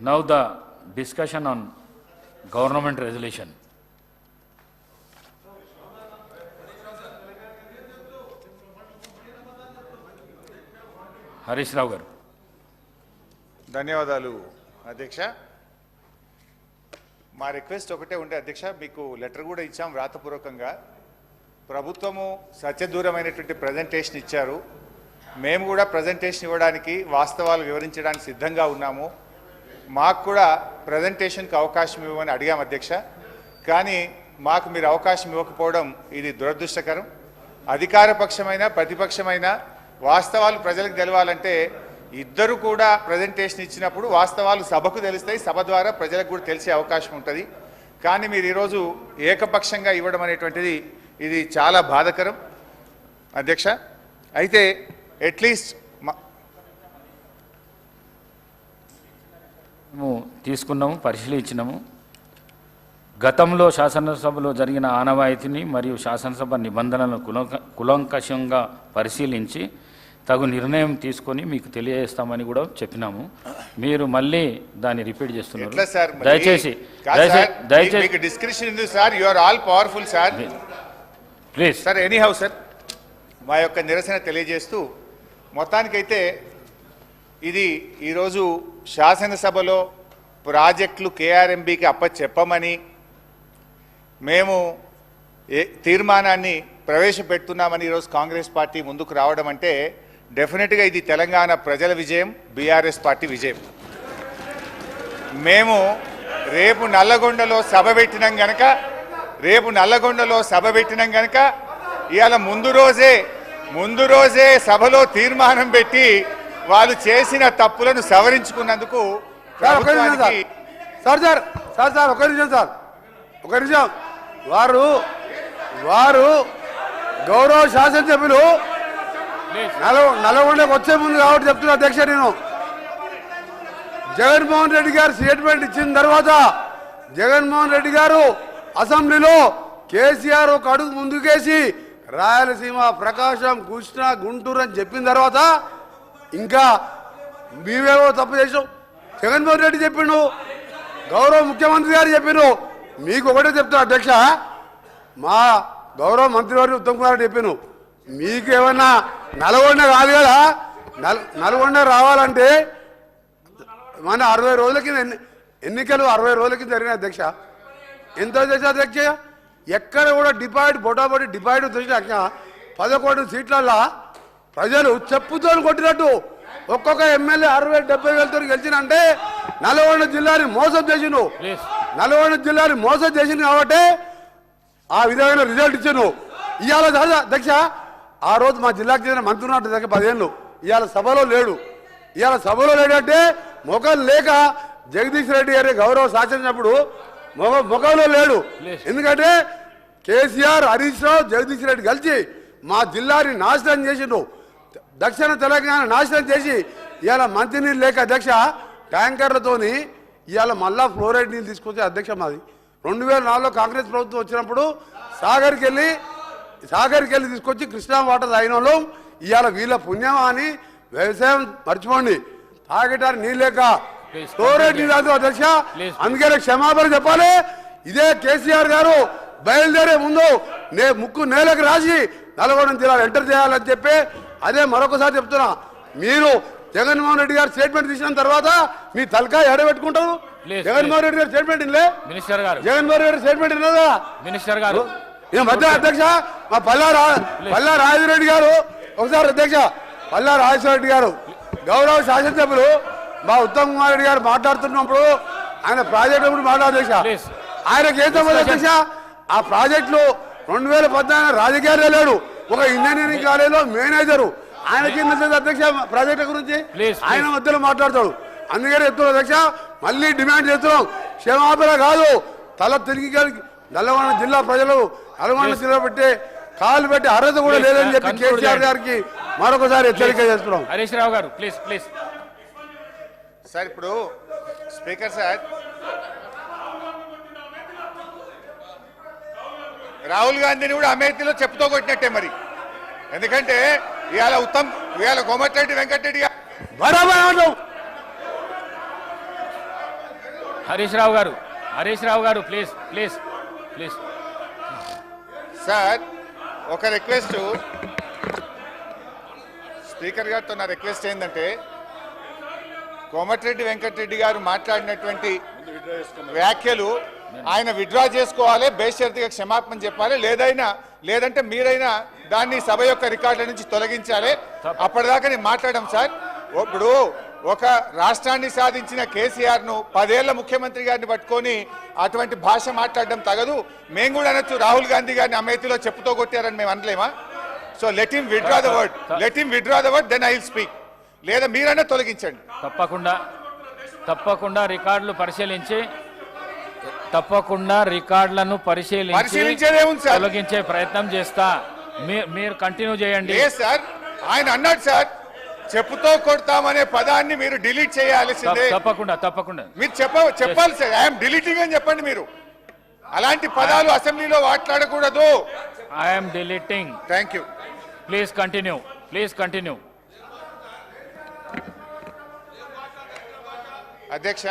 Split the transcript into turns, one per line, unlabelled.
Now the discussion on government resolution. Harish Rao garu.
ధన్యవాదాలు అధ్యక్ష. మా రిక్వెస్ట్ ఒకటే ఉంటే అధ్యక్ష, మీకు లెటర్ కూడా ఇచ్చాం వ్రాతపూర్వకంగా. ప్రభుత్వము సత్యదూరమైనటువంటి ప్రజెంటేషన్ ఇచ్చారు. మేము కూడా ప్రజెంటేషన్ ఇవ్వడానికి, వాస్తవాలు వివరించడానికి సిద్ధంగా ఉన్నాము. మాకు కూడా ప్రజెంటేషన్కి అవకాశం ఇవ్వమని అడిగాం అధ్యక్ష. కానీ మాకు మీరు అవకాశం ఇవ్వకపోవడం ఇది దురదృష్టకరం. అధికార పక్షమైన ప్రతిపక్షమైన వాస్తవాలు ప్రజలకు తెలవాలంటే ఇద్దరు కూడా ప్రజెంటేషన్ ఇచ్చినప్పుడు వాస్తవాలు సభకు తెలుస్తాయి, సభ ద్వారా ప్రజలకు కూడా తెలిసే అవకాశం ఉంటుంది. కానీ మీరు ఈరోజు ఏకపక్షంగా ఇవ్వడం అనేటువంటిది ఇది చాలా బాధాకరం అధ్యక్ష. అయితే అట్లీస్ట్
మేము తీసుకున్నాము, పరిశీలించినాము. గతంలో శాసనసభలో జరిగిన ఆనవాయితీని మరియు శాసనసభ నిబంధనలను కులంకషంగా పరిశీలించి తగు నిర్ణయం తీసుకొని మీకు తెలియజేస్తామని కూడా చెప్పినాము. మీరు మళ్ళీ దాన్ని రిపీట్ చేస్తున్నారు. దయచేసి
డిస్క్రిప్షన్ ఉంది sir, you are all powerful sir,
please
sir. Anyhow sir, మా యొక్క నిరసన తెలియజేస్తూ మొత్తానికైతే ఇది ఈరోజు శాసనసభలో ప్రాజెక్టులు కేఆర్ఎంబీకి అప్పచెప్పమని మేము తీర్మానాన్ని ప్రవేశపెడుతున్నామని ఈరోజు కాంగ్రెస్ పార్టీ ముందుకు రావడం అంటే డెఫినెట్గా ఇది తెలంగాణ ప్రజల విజయం, బీఆర్ఎస్ పార్టీ విజయం. మేము రేపు నల్లగొండలో సభ పెట్టినాం గనక ఇవాళ ముందు రోజే సభలో తీర్మానం పెట్టి వాళ్ళు చేసిన తప్పులను సవరించుకున్నందుకు
ఒక నిమిషం వారు గౌరవ శాసనసభ్యులు నల్గొండకు వచ్చే ముందు కాబట్టి చెప్తున్నా అధ్యక్ష, నేను జగన్మోహన్ రెడ్డి గారు స్టేట్మెంట్ ఇచ్చిన తర్వాత జగన్మోహన్ రెడ్డి గారు అసెంబ్లీలో కేసీఆర్ ఒక అడుగు ముందుకేసి రాయలసీమ, ప్రకాశం, కృష్ణా, గుంటూరు అని చెప్పిన తర్వాత ఇంకా మేమేమో తప్పు చేసాం. జగన్మోహన్ రెడ్డి చెప్పిండు, గౌరవ ముఖ్యమంత్రి గారు చెప్పిండు. మీకు ఒకటే చెప్తున్నా అధ్యక్ష, మా గౌరవ మంత్రివారు ఉత్తమ్ కుమార్ రెడ్డి చెప్పాను, మీకు ఏమన్నా నల్గొండ కాదు కదా, నల్గొండ రావాలంటే మన 60 రోజుల కింద ఎన్నికలు 60 రోజుల కింద జరిగిన అధ్యక్ష. ఎంత చేసా అధ్యక్ష, ఎక్కడ కూడా బొటాబొటి డిపాయిడ్ తెచ్చినాక 11 సీట్లల్లో ప్రజలు చెప్పుతో కొట్టినట్టు ఒక్కొక్క ఎమ్మెల్యే 60-70 వేలతో గెలిచినంటే నల్గొండ జిల్లాని మోసం చేసింది కాబట్టి ఆ విధమైన రిజల్ట్ ఇచ్చాను. ఇవాళ అధ్యక్ష, ఆ రోజు మా జిల్లాకు చెందిన మంత్రి ఉన్నట్టు దగ్గర 10 ఏళ్ళు ఇవాళ సభలో లేడంటే మొఖం లేక జగదీష్ రెడ్డి గారి గౌరవ శాసనప్పుడు మొఖంలో లేడు. ఎందుకంటే కేసీఆర్, హరీష్ రావు, జగదీష్ రెడ్డి కలిసి మా జిల్లాని నాశనం చేసిండు, దక్షిణ తెలంగాణ నాశనం చేసి ఇవాళ మంచినీళ్ళు లేక అధ్యక్ష ట్యాంకర్లతోని ఇవాళ మళ్ళా ఫ్లోరైడ్ నీళ్ళు తీసుకొచ్చే అధ్యక్ష మాది 2004లో కాంగ్రెస్ ప్రభుత్వం వచ్చినప్పుడు సాగర్కి వెళ్ళి తీసుకొచ్చి కృష్ణా వాటర్ తాగిన వాళ్ళం. ఇవాళ వీళ్ళ పుణ్యమా అని వ్యవసాయం మర్చిపోండి, తాగటానికి నీళ్ళు లేక ఫ్లోరైడ్ నీళ్ళు అధ్యక్ష. అందుకే క్షమాపణ చెప్పాలి. ఇదే కేసీఆర్ గారు బయలుదేరే ముందు ముక్కు నేలకు రాసి నల్గొండ జిల్లాలో ఎంటర్ చేయాలని చెప్పి అదే మరొకసారి చెప్తున్నా. మీరు జగన్మోహన్ రెడ్డి గారు స్టేట్మెంట్ తీసిన తర్వాత మీ తలకాయ ఎడబెట్టుకుంటారు. జగన్మోహన్ రెడ్డి గారు స్టేట్మెంట్ జగన్మోహన్ రెడ్డి స్టేట్మెంట్ విన్నదా
మినిస్టర్ గారు
ఈ మధ్య అధ్యక్ష మా పల్లా రాజరెడ్డి గారు ఒకసారి అధ్యక్ష పల్లా రాజరెడ్డి గారు గౌరవ శాసనసభ్యులు మా ఉత్తమ్ కుమార్ రెడ్డి గారు మాట్లాడుతున్నప్పుడు ఆయన ప్రాజెక్టు గురించి అధ్యక్ష ఆయనకి ఏం సంబంధం అధ్యక్ష, ఆ ప్రాజెక్టులు 2014 రాజకీయాలు లేడు, ఒక ఇంజనీరింగ్ కాలేజీలో మేనేజరు ఆయనకి అధ్యక్ష ప్రాజెక్టు గురించి ఆయన మధ్యలో మాట్లాడతాడు. అందుకని చెప్తున్నాం అధ్యక్ష, మళ్ళీ డిమాండ్ చేస్తున్నాం, క్షమాపణ కాదు, తల తిరిగి నల్గొండ జిల్లా ప్రజలు నల్గొండ జిల్లా పెట్టే కాలు పెట్టి అర్హత కూడా లేదని చెప్పి కేసీఆర్ గారికి మరొకసారి హెచ్చరిక చేస్తున్నాం.
హరీష్ రావు గారు ప్లీజ్ ప్లీజ్.
సార్ ఇప్పుడు స్పీకర్ సార్, రాహుల్ గాంధీని కూడా అమేథీలో చెప్పుతో కొట్టినట్టే మరి. ఎందుకంటే ఇవాళ కోమటిరెడ్డి వెంకటరెడ్డి గారు
బరాబర్ ఏమంటావు?
హరీష్ రావు గారు ప్లీజ్ ప్లీజ్ ప్లీజ్.
సార్ ఒక రిక్వెస్ట్, స్పీకర్ గారితో నా రిక్వెస్ట్ ఏంటంటే కోమటిరెడ్డి వెంకటరెడ్డి గారు మాట్లాడినటువంటి వ్యాఖ్యలు ఆయన విత్డ్రా చేసుకోవాలి, బేషరతుగా క్షమాపణ చెప్పాలి, లేదంటే మీరైనా దాన్ని సభ యొక్క రికార్డుల నుంచి తొలగించాలి. అప్పటిదాకా నేను మాట్లాడడం సార్. ఇప్పుడు ఒక రాష్ట్రాన్ని సాధించిన కేసీఆర్ ను 10 ఏళ్ల ముఖ్యమంత్రి గారిని పట్టుకొని అటువంటి భాష మాట్లాడడం తగదు. మేము కూడా అనొచ్చు, రాహుల్ గాంధీ గారిని అమేథీలో చెప్పుతో కొట్టారని మేము అనలేమా? So let him withdraw the word, then I will speak. లేదా మీరైనా తొలగించండి.
తప్పకుండా రికార్డులను
పరిశీలించేదేముంది సార్?
తొలగించే ప్రయత్నం చేస్తా. మీరు కంటిన్యూ చేయండి.
లేదు సార్, ఆయన అన్నాడు సార్, చెప్పుతో కొడతామనే పదాన్ని మీరు డిలీట్ చేయాల్సిందే.
తప్పకుండా
మీరు చెప్పాలి సార్. ఐఎమ్ డిలీటింగ్ అని చెప్పండి. మీరు అలాంటి పదాలు అసెంబ్లీలో మాట్లాడకూడదు.
I'm deleting.
Thank you.
Please continue.
అధ్యక్ష,